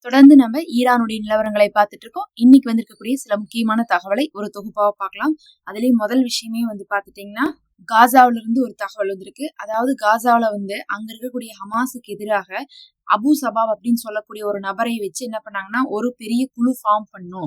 தொடர்ந்து நம்ம ஈரானுடைய நிலவரங்களை பார்த்துட்டு இருக்கோம். இன்னைக்கு வந்திருக்கக்கூடிய சில முக்கியமான தகவலை ஒரு தொகுப்பாக பார்க்கலாம். அதுலயும் முதல் விஷயமே பார்த்துட்டீங்கன்னா, காசாவில இருந்து ஒரு தகவல் வந்திருக்கு. அதாவது காசாவில அங்க இருக்கக்கூடிய ஹமாஸுக்கு எதிராக அபு சபாப் அப்படின்னு சொல்லக்கூடிய ஒரு நபரை வச்சு என்ன பண்ணாங்கன்னா, ஒரு பெரிய குழு ஃபார்ம் பண்ணும்.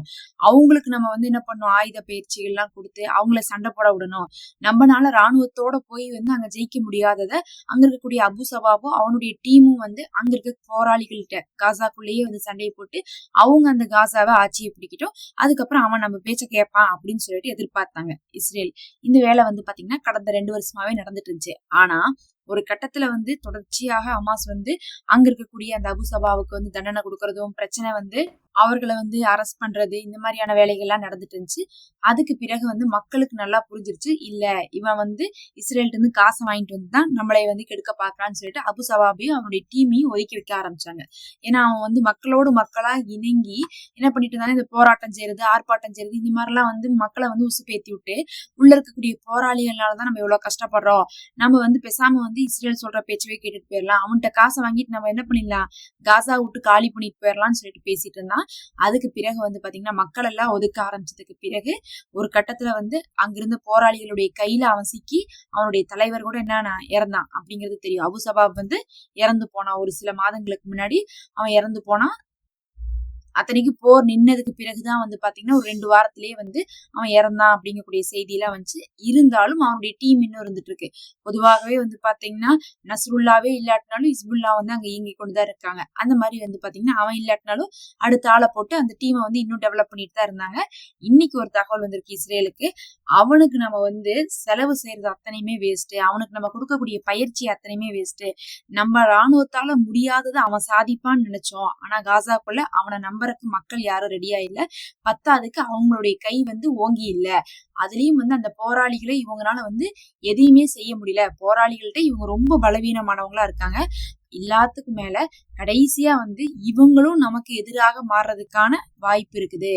அவங்களுக்கு நம்ம என்ன பண்ணணும், ஆயுத பயிற்சிகள் எல்லாம் கொடுத்து அவங்கள சண்டை போட விடணும். நம்மனால ராணுவத்தோட போய் அங்க ஜெயிக்க முடியாதத அங்க இருக்கக்கூடிய அபு சபாபும் அவனுடைய டீமும் அங்க இருக்க போராளிகள்கிட்ட காசாக்குள்ளேயே சண்டையை போட்டு அவங்க அந்த காசாவை ஆட்சியை பிடிக்கிட்டோம். அதுக்கப்புறம் அவன் நம்ம பேச்ச கேட்பான் அப்படின்னு சொல்லிட்டு எதிர்பார்த்தாங்க இஸ்ரேல். இந்த வேலை பாத்தீங்கன்னா கடந்த 2 வருஷமாவே நடந்துட்டு இருந்துச்சு. ஆனா ஒரு கட்டத்துல தொடர்ச்சியாக ஹமாஸ் அங்க இருக்கக்கூடிய அந்த அபு சபாவுக்கு தண்டனை கொடுக்கறதும் பிரச்சனை அவர்களை அரெஸ்ட் பண்றது இந்த மாதிரியான வேலைகள்லாம் நடந்துட்டு இருந்துச்சு. அதுக்கு பிறகு மக்களுக்கு நல்லா புரிஞ்சிருச்சு, இல்ல இவன் இஸ்ரேல்ட்ட இருந்து காசை வாங்கிட்டு தான் நம்மளை கெடுக்க பாக்குறான்னு சொல்லிட்டு அபு சபாபையும் அவனுடைய டீமையும் ஒதுக்கி வைக்க ஆரம்பிச்சாங்க. ஏன்னா அவன் மக்களோடு மக்களா இணங்கி என்ன பண்ணிட்டு இருந்தாலும் இந்த போராட்டம் செய்யறது, ஆர்ப்பாட்டம் செய்யறது, இந்த மாதிரிலாம் மக்களை உசுப்பேத்தி விட்டு உள்ள இருக்கக்கூடிய போராளிகள்னாலதான் நம்ம எவ்வளவு கஷ்டப்படுறோம், நம்ம பேசாம இஸ்ரேல் சொல்ற பேச்சவே கேட்டுட்டு போயிடலாம், அவன்கிட்ட காசை வாங்கிட்டு நம்ம என்ன பண்ணிடலாம், காசா விட்டு காலி பண்ணிட்டு போயிடலாம்னு சொல்லிட்டு பேசிட்டு இருந்தான். அதுக்கு பிறகு பாத்தீங்கன்னா மக்கள் எல்லாம் ஒதுக்க ஆரம்பிச்சதுக்கு பிறகு ஒரு கட்டத்துல அங்கிருந்த போராளிகளுடைய கையில அவன் சிக்கி அவனுடைய தலைவர் கூட என்ன இறந்தான் அப்படிங்கிறது தெரியும். அபு சபாப் இறந்து போனான். ஒரு சில மாதங்களுக்கு முன்னாடி அவன் இறந்து போனான். அத்தனைக்கு போர் நின்னதுக்கு பிறகுதான் பாத்தீங்கன்னா ஒரு 2 வாரத்திலேயே அவன் இறந்தான் அப்படிங்கக்கூடிய செய்தி எல்லாம் இருந்தாலும் அவனுடைய டீம் இன்னும் இருந்துட்டு இருக்கு. பொதுவாகவே பாத்தீங்கன்னா நஸ்ருல்லாவே இல்லாட்டினாலும் இஸ்புல்லா அங்க இயங்கி கொண்டுதான் இருக்காங்க. அந்த மாதிரி பாத்தீங்கன்னா அவன் இல்லாட்டினாலும் அடுத்த ஆளை போட்டு அந்த டீமை இன்னும் டெவலப் பண்ணிட்டு தான் இருந்தாங்க. இன்னைக்கு ஒரு தகவல் வந்திருக்கு இஸ்ரேலுக்கு. அவனுக்கு நம்ம செலவு செய்யறது அத்தனையுமே வேஸ்ட், அவனுக்கு நம்ம கொடுக்கக்கூடிய பயிற்சி அத்தனையுமே வேஸ்ட், நம்ம ராணுவத்தால முடியாததை அவன் சாதிப்பான்னு நினைச்சோம். ஆனா காசாக்குள்ள அவனை நம்புறதுக்கு மக்கள் யாரும் ரெடியா இல்ல. பத்தாவதுக்கு அவங்களுடைய கை ஓங்கி இல்ல. அதுலயும் அந்த போராளிகளை இவங்களால எதையுமே செய்ய முடியல. போராளிகள்கிட்ட இவங்க ரொம்ப பலவீனமானவங்களா இருக்காங்க. எல்லாத்துக்கும் மேல கடைசியா இவங்களும் நமக்கு எதிராக மாறுறதுக்கான வாய்ப்பு இருக்குது.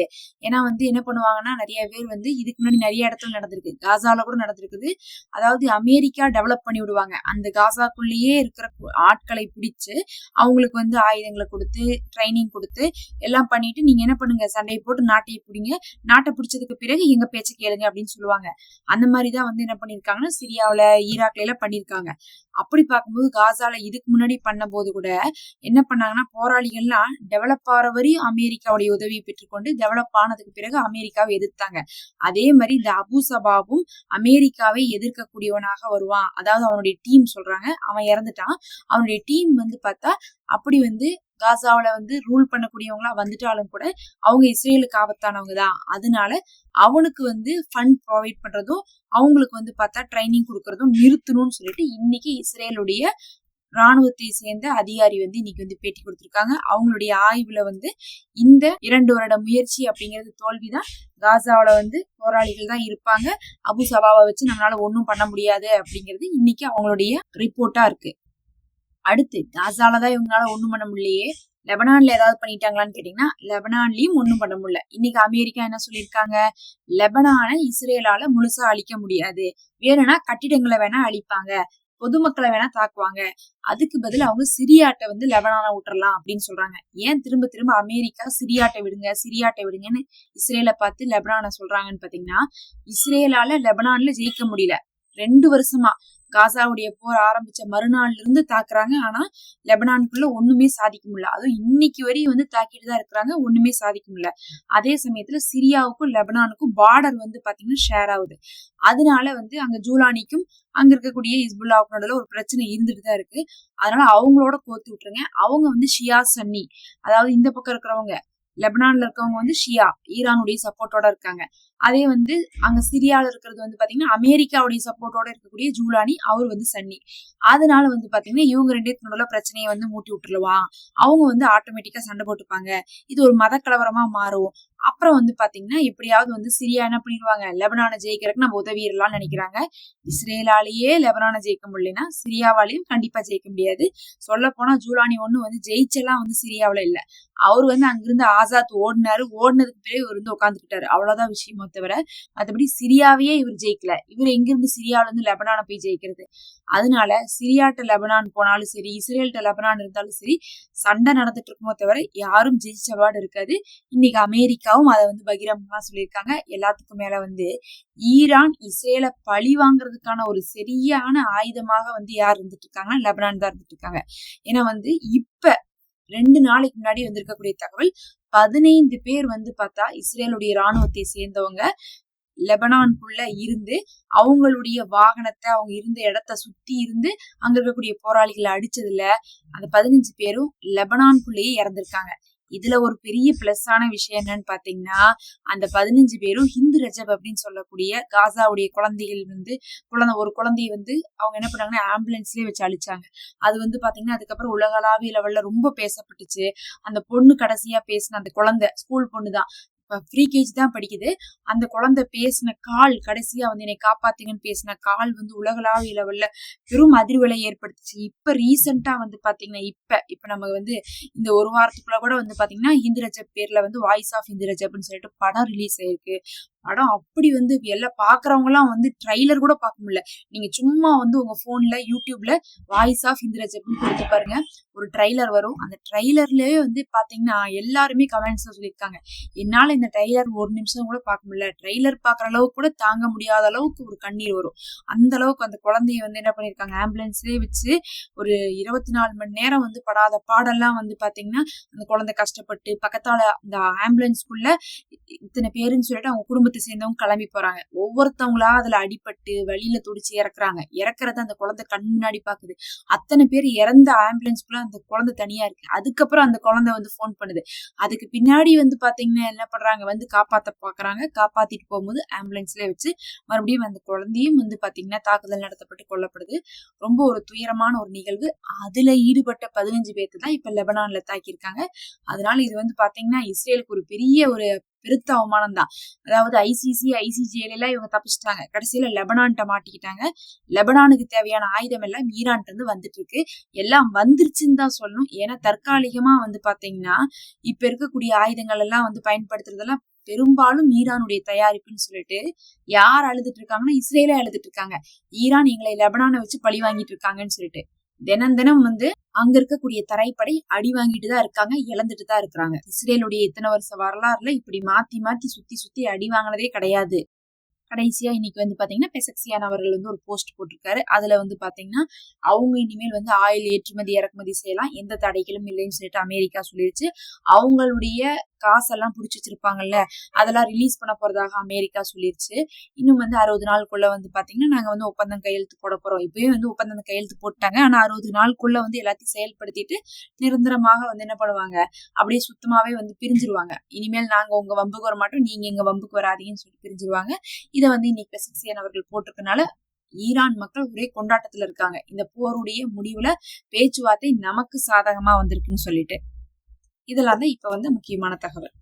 ஏன்னா என்ன பண்ணுவாங்கன்னா, நிறைய பேர் இதுக்கு முன்னாடி நிறைய இடத்துல நடந்திருக்கு, காசால கூட நடந்திருக்குது. அதாவது அமெரிக்கா டெவலப் பண்ணி விடுவாங்க. அந்த காசாக்குள்ளேயே இருக்கிற ஆட்களை பிடிச்சு அவங்களுக்கு ஆயுதங்களை கொடுத்து ட்ரைனிங் கொடுத்து எல்லாம் பண்ணிட்டு நீங்க என்ன பண்ணுங்க, சண்டையை போட்டு நாட்டையை பிடிங்க, நாட்டை பிடிச்சதுக்கு பிறகு எங்க பேச்ச கேளுங்க அப்படின்னு சொல்லுவாங்க. அந்த மாதிரிதான் என்ன பண்ணிருக்காங்கன்னா சிரியாவில ஈராக்ல எல்லாம் பண்ணிருக்காங்க. அப்படி பார்க்கும்போது காசால இதுக்கு முன்னாடி பண்ண போது கூட என்ன பண்ணாங்கன்னா, போராளிகள்லாம் டெவலப் ஆகிற வரையும் அமெரிக்காவுடைய உதவியை பெற்றுக்கொண்டு டெவலப் ஆனதுக்கு பிறகு அமெரிக்காவை எதிர்த்தாங்க. அதே மாதிரி இந்த அபு சபாபும் அமெரிக்காவை எதிர்க்கக்கூடியவனாக வருவான். அதாவது அவனுடைய டீம் சொல்றாங்க, அவன் இறந்துட்டான். அவனுடைய டீம் பார்த்தா அப்படி காசாவில ரூல் பண்ணக்கூடியவங்களா வந்துட்டாலும் கூட அவங்க இஸ்ரேலுக்கு ஆபத்தானவங்க தான். அதனால அவனுக்கு ஃபண்ட் ப்ரொவைட் பண்றதும் அவங்களுக்கு பார்த்தா ட்ரைனிங் கொடுக்கறதும் நிறுத்தணும்னு சொல்லிட்டு இன்னைக்கு இஸ்ரேலுடைய ராணுவத்தை சேர்ந்த அதிகாரி இன்னைக்கு பேட்டி கொடுத்திருக்காங்க. அவங்களுடைய ஆய்வுல இந்த 2 வருட முயற்சி அப்படிங்கிறது தோல்விதான். காசாவில போராளிகள் தான் இருப்பாங்க, அபு சபாவை வச்சு நம்மளால ஒண்ணும் பண்ண முடியாது அப்படிங்கிறது இன்னைக்கு அவங்களுடைய ரிப்போர்ட்டா இருக்கு. அடுத்து காசாலதான் இவங்களால ஒண்ணும் பண்ண முடியலையே, லெபனான்ல ஏதாவது பண்ணிட்டாங்களான்னு கேட்டீங்கன்னா லெபனான்லயும் ஒண்ணும் பண்ண முடியல. இன்னைக்கு அமெரிக்கா என்ன சொல்லியிருக்காங்க, லெபனானை இஸ்ரேலால முழுசா அழிக்க முடியாது, வேணும்னா கட்டிடங்களை வேணா அழிப்பாங்க, பொதுமக்களை வேணா தாக்குவாங்க, அதுக்கு பதில் அவங்க சிரியாட்டை லெபனான விட்டுறலாம் அப்படின்னு சொல்றாங்க. ஏன் திரும்ப திரும்ப அமெரிக்கா சிரியாட்டை விடுங்க சிரியாட்டை விடுங்கன்னு இஸ்ரேலை பார்த்து லெபனான சொல்றாங்கன்னு பாத்தீங்கன்னா, இஸ்ரேலால லெபனான்ல ஜெயிக்க முடியல. 2 வருஷமா காசாவுடைய போர் ஆரம்பிச்ச மறுநாள்ல இருந்து தாக்குறாங்க. ஆனா லெபனானுக்குள்ள ஒண்ணுமே சாதிக்க முடியல. அதுவும் இன்னைக்கு வரையும் தாக்கிட்டு தான் இருக்கிறாங்க, ஒண்ணுமே சாதிக்க முடியல. அதே சமயத்துல சிரியாவுக்கும் லெபனானுக்கும் பார்டர் பாத்தீங்கன்னா ஷேர் ஆகுது. அதனால அங்க ஜூலானிக்கும் அங்க இருக்கக்கூடிய ஹிஸ்புல்லாவுக்கு நடுவுல ஒரு பிரச்சனை இருந்துட்டு தான் இருக்கு. அதனால அவங்களோட கோத்து விட்டுருங்க. அவங்க ஷியா சன்னி, அதாவது இந்த பக்கம் இருக்கிறவங்க லெபனான்ல இருக்கவங்க ஷியா ஈரானுடைய சப்போர்ட்டோட இருக்காங்க. அதே அங்க சிரியால இருக்கிறது பாத்தீங்கன்னா அமெரிக்காவுடைய சப்போர்ட்டோட இருக்கக்கூடிய ஜூலானி, அவர் சன்னி. அதனால பாத்தீங்கன்னா இவங்க 2 பேருக்கு நடுவுல பிரச்சனையை மூட்டி விட்டுருவான். அவங்க ஆட்டோமேட்டிக்கா சண்டை போட்டுப்பாங்க. இது ஒரு மத கலவரமா மாறும். அப்புறம் பாத்தீங்கன்னா எப்படியாவது சிரியா என்ன பண்ணிடுவாங்க, லெபனானை ஜெயிக்கிறதுக்கு நம்ம உதவிடலாம்னு நினைக்கிறாங்க. இஸ்ரேலாலேயே லெபனானை ஜெயிக்க முடியலன்னா சிரியாவாலையும் கண்டிப்பா ஜெயிக்க முடியாது. சொல்ல போனா ஜூலானி ஒண்ணு ஜெயிச்செல்லாம் சிரியாவில இல்ல. அவரு அங்கிருந்து ஆசாத் ஓடினாரு, ஓடினதுக்கு பிறகு இவர் உட்காந்துக்கிட்டாரு. அவ்வளவுதான் விஷயம். தவிர மற்றபடி சிரியாவையே இவர் ஜெயிக்கல. இவர் எங்கிருந்து சிரியாவில இருந்து லெபனானை போய் ஜெயிக்கிறது? அதனால சிரியாட்ட லெபனான் போனாலும் சரி, இஸ்ரேல்கிட்ட லெபனான் இருந்தாலும் சரி, சண்டை நடந்துட்டு இருக்குமோ தவிர யாரும் ஜெயிச்சவாடு இருக்காது. இன்னைக்கு அமெரிக்காவும் அதை வந்து பகிரங்கமா சொல்லியிருக்காங்க. எல்லாத்துக்கும் மேல வந்து ஈரான் இஸ்ரேலை பழி வாங்குறதுக்கான ஒரு சரியான ஆயுதமாக வந்து யார் இருந்துட்டு இருக்காங்கன்னா லெபனான் தான் இருந்துட்டு இருக்காங்க. ஏன்னா வந்து இப்ப 2 நாளைக்கு முன்னாடி வந்திருக்கக்கூடிய தகவல் 15 பேர் வந்து பார்த்தா இஸ்ரேலுடைய ராணுவத்தை சேர்ந்தவங்க லெபனானுக்குள்ள இருந்து அவங்களுடைய வாகனத்தை, அவங்க இருந்த இடத்த சுத்தி இருந்து அங்க இருக்கக்கூடிய போராளிகளை அடிச்சதுல அந்த 15 பேரும் லெபனானுக்குள்ளேயே இறந்திருக்காங்க. இதுல ஒரு பெரிய பிளஸ் ஆன விஷயம் என்னன்னு பாத்தீங்கன்னா, அந்த 15 பேரும் ஹிந்து ரஜப் அப்படின்னு சொல்லக்கூடிய காசாவுடைய குழந்தைகள் வந்து ஒரு குழந்தைய வந்து அவங்க என்ன பண்ணாங்கன்னா ஆம்புலன்ஸ்லயே வச்சு அழிச்சாங்க. அது வந்து பாத்தீங்கன்னா அதுக்கப்புறம் உலகளாவிய லெவல்ல ரொம்ப பேசப்பட்டுச்சு. அந்த பொண்ணு கடைசியா பேசின அந்த குழந்தை ஸ்கூல் பொண்ணுதான், ப்ரீ கேஜி தான் படிக்குது. அந்த குழந்தை பேசின கால், கடைசியா வந்து என்னை காப்பாத்துங்கன்னு பேசின கால் வந்து உலகளாவிய லெவல்ல பெரும் அதிர்வலை ஏற்படுத்துச்சு. இப்ப ரீசெண்டா வந்து பாத்தீங்கன்னா இப்ப நம்ம வந்து இந்த ஒரு வாரத்துக்குள்ள கூட வந்து பாத்தீங்கன்னா ஹிந்து ரஜப் பேர்ல வந்து வாய்ஸ் ஆஃப் ஹிந்து ரஜப்னு சொல்லிட்டு படம் ரிலீஸ் ஆயிருக்கு. படம் அப்படி வந்து எல்லாம் பாக்குறவங்க எல்லாம் வந்து ட்ரைலர் கூட பார்க்க முடியல. நீங்க சும்மா வந்து உங்க போன்ல யூடியூப்ல வாய்ஸ் ஆஃப் ஹிந்து ரஜப்னு கொடுத்து பாருங்க, ஒரு ட்ரைலர் வரும். அந்த ட்ரைலர்லயே வந்து பாத்தீங்கன்னா எல்லாருமே கமெண்ட்ஸ்ல சொல்லியிருக்காங்க, என்னால இந்த ட்ரைலர் ஒரு நிமிஷம் கூட பார்க்க முடியல, ட்ரைலர் பாக்குற அளவுக்கு கூட தாங்க முடியாத அளவுக்கு ஒரு கண்ணீர் வரும். அந்த அளவுக்கு அந்த குழந்தைய வந்து என்ன பண்ணிருக்காங்க ஆம்புலன்ஸ்லயே வச்சு ஒரு 24 மணி நேரம் வந்து படாத பாடெல்லாம் வந்து பாத்தீங்கன்னா அந்த குழந்தை கஷ்டப்பட்டு பக்கத்தால அந்த ஆம்புலன்ஸ்குள்ள இத்தனை பேருன்னு சொல்லிட்டு அவங்க குடும்பத்தை சேர்ந்தவங்க கிளம்பி போறாங்க. ஒவ்வொருத்தவங்களா அதுல அடிபட்டு வழியில துடிச்சு இறக்குறாங்க. இறக்குறத அந்த குழந்தை கண் முன்னாடி பாக்குது. அத்தனை பேர் இறந்த ஆம்புலன்ஸ்குள்ள அந்த குழந்தை தனியா இருக்கு. அதுக்கப்புறம் அந்த குழந்தை வந்து போன் பண்ணுது. அதுக்கு பின்னாடி வந்து பாத்தீங்கன்னா என்ன பண்றாங்க, வந்து காப்பாத்த பாக்குறாங்க. காப்பாத்திட்டு போகும்போது ஆம்புலன்ஸ்ல வச்சு மறுபடியும் அந்த குழந்தையும் வந்து பாத்தீங்கன்னா தாக்குதல் நடத்தப்பட்டு கொல்லப்படுது. ரொம்ப ஒரு துயரமான ஒரு நிகழ்வு. அதுல ஈடுபட்ட 15 பேர்த்து தான் இப்ப லெபனான்ல தாக்கியிருக்காங்க. அதனால இது வந்து பாத்தீங்கன்னா இஸ்ரேலுக்கு ஒரு பெரிய ஒரு பெருத்த அவமானம் தான். அதாவது ஐசிஜேல எல்லாம் இவங்க தப்பிச்சிட்டாங்க, கடைசியில லெபனான்ட்ட மாட்டிக்கிட்டாங்க. லெபனானுக்கு தேவையான ஆயுதம் எல்லாம் ஈரான்ட்டு இருந்து வந்துட்டு இருக்கு. எல்லாம் வந்துருச்சுன்னு தான் சொல்லணும். ஏன்னா தற்காலிகமா வந்து பாத்தீங்கன்னா இப்ப இருக்கக்கூடிய ஆயுதங்கள் எல்லாம் வந்து பயன்படுத்துறதெல்லாம் பெரும்பாலும் ஈரானுடைய தயாரிப்புன்னு சொல்லிட்டு யார் அழுதுட்டு இருக்காங்கன்னா இஸ்ரேலே அழுதுட்டு இருக்காங்க. ஈரான் எங்களை லெபனானை வச்சு பழி வாங்கிட்டு இருக்காங்கன்னு சொல்லிட்டு தினம் வந்து அங்க இருக்கக்கூடிய தரைப்படை அடி வாங்கிட்டு தான் இருக்காங்க, இழந்துட்டு தான் இருக்கிறாங்க. இஸ்ரேலுடைய இத்தனை வருஷ வரலாறுல இப்படி மாத்தி மாத்தி சுத்தி அடி வாங்கினதே கிடையாது. கடைசியா இன்னைக்கு வந்து பாத்தீங்கன்னா பெசக்சியான் அவர்கள் வந்து ஒரு போஸ்ட் போட்டிருக்காரு. அதுல வந்து பாத்தீங்கன்னா அவங்க இனிமேல் வந்து ஆயில் ஏற்றுமதி இறக்குமதி செய்யலாம், எந்த தடைகளும் இல்லைன்னு சொல்லிட்டு அமெரிக்கா சொல்லிருச்சு. அவங்களுடைய காசெல்லாம் புடிச்சு வச்சிருப்பாங்கல்ல, அதெல்லாம் ரிலீஸ் பண்ண போறதாக அமெரிக்கா சொல்லிருச்சு. இன்னும் வந்து 60 நாளுக்குள்ள வந்து பாத்தீங்கன்னா நாங்க வந்து ஒப்பந்தம் கையெழுத்து போட போறோம். இப்பவே வந்து ஒப்பந்தம் கையெழுத்து போட்டாங்க. ஆனா 60 நாளுக்குள்ள வந்து எல்லாத்தையும் செயல்படுத்திட்டு நிரந்தரமாக வந்து என்ன பண்ணுவாங்க, அப்படியே சுத்தமாவே வந்து பிரிஞ்சிருவாங்க. இனிமேல் நாங்க உங்க வம்புக்கு வர மாட்டோம், நீங்க எங்க வம்புக்கு வராதீங்கன்னு சொல்லி பிரிஞ்சிருவாங்க. இதை வந்து இன்னைக்கு பெசக்சியான் அவர்கள் போட்டிருக்கனால ஈரான் மக்கள் ஒரே கொண்டாட்டத்துல இருக்காங்க. இந்த போருடைய முடிவுல பேச்சுவார்த்தை நமக்கு சாதகமா வந்திருக்குன்னு சொல்லிட்டு இதெல்லாம் தான் இப்ப வந்து முக்கியமான தகவல்.